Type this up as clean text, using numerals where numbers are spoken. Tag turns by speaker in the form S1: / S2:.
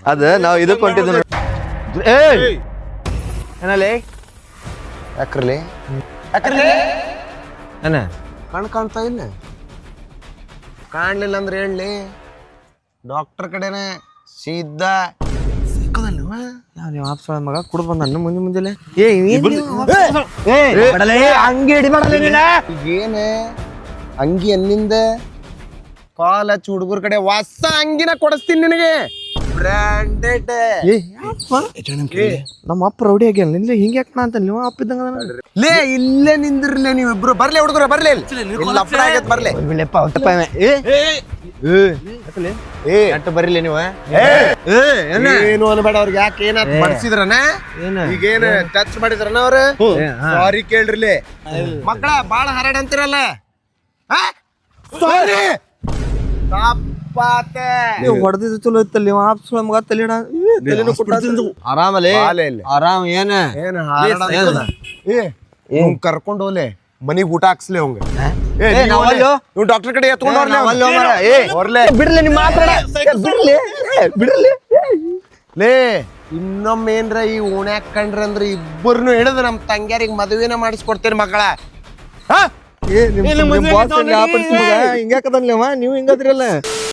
S1: ಅದ ನಾವು ಇದಕ್ಕೆ ಹೊಂಟಿದ್ವಿ ಏನಲ್ಲಿ
S2: ಯಾಕ್ರಲಿ
S1: ಏನ
S2: ಕಣ್ ಕಾಣ್ತಾ ಇಲ್ಲ ಕಾಣ್ಲಿಲ್ಲ ಅಂದ್ರೆ ಹೇಳಿ ಡಾಕ್ಟರ್ ಕಡೆನೆ ಸೀದಾ ಸಿಕ್ಕದಲ್ವ
S1: ನೀವು ಆಪ್ಸ ಮಗ ಕುಡ್ ಬಂದ ಮುಂಜಾನೆ
S2: ಏನ ಅಂಗಿ ಅನ್ನಿಂದ ಕಾಲೇಜ್ ಹುಡುಗರ ಕಡೆ ಹೊಸ ಅಂಗಿನ ಕೊಡಿಸ್ತೀನಿ ನಿನಗೆ ಬ್ರಾಂಡೆಡ್.
S1: ನಮ್ಮ ಅಪ್ಪ ರೌಡಿ ಆಗ್ಯಾನ ನಿಂದ ಹಿಂಗೆ ಯಾಕೆ ಅಂತ ನೀವು ಅಪ್ಪ ಇದ್ದಂಗ
S2: ಲೇ ಇಲ್ಲೇ ನಿಂದಿರ್ಲೇ ನೀವು ಇಬ್ರು ಬರ್ಲಿ ಹುಡುಗರ ಬರ್ಲಿ ಇಲ್ಲಿ ಲಫ್ಡ ಆಗೈತೆ ಬರ್ಲಿ
S1: ಅಟ್ಟು ಬರಿಲಿ ನೀವು
S2: ಏನು ಅನ್ಬೇಡ ಅವ್ರಿಗೆ ಯಾಕೆ ಏನಾತ್ ಬಡ್ಸಿದ್ರನ ಈಗೇನು ಟಚ್ ಮಾಡಿದ್ರನ ಅವ್ರು ಸಾರಿ ಕೇಳ್ರಿಲಿ ಮಕ್ಕಳ ಬಾಳ ಹರಡ್ ಅಂತಿರಲ್ಲ ಸಾರಿ ತಪ್ಪಾತೆ
S1: ನೀವು ಹೊಡೆದಿದ್ದು ಚಲೋ ಇತ್ತಲ್ಲ ನೀವು ಆಪ್ಸ್ ಮಗ ತಲೆಡ ಆರಾಮಲ್ಲಿ ಆರಾಮ್ ಏನ
S2: ಕರ್ಕೊಂಡ್ ಹೋಗ್ಲೆ ಮನಿಗ್ ಊಟ ಹಾಕ್ಸ್ಲಿ ಅವಂಗ ಡಾಕ್ಟರ್ ಕಡೆ ಎತ್ಕೊಂಡ್
S1: ಬಿಡ್ಲಿ ನಿಮ್ಮ ಬಿಡ್ಲಿ
S2: ಲೇ ಇನ್ನೊಮ್ಮೆ ಏನ್ರ ಈ ಓಣ್ಯಾಕ್ ಕಂಡ್ರ ಅಂದ್ರೆ ಇಬ್ಬರನ್ನು ಹಿಡಿದು ನಮ್ ತಂಗ್ಯಾರಿಗೆ ಮದುವೆನ ಮಾಡಿಸ್ಕೊಡ್ತೇನೆ ಮಕ್ಕಳ
S1: ಹಿಂಗ್ಯಾಕದನ್ಲೇವ ನೀವು ಹಿಂಗದ್ರಲ್ಲ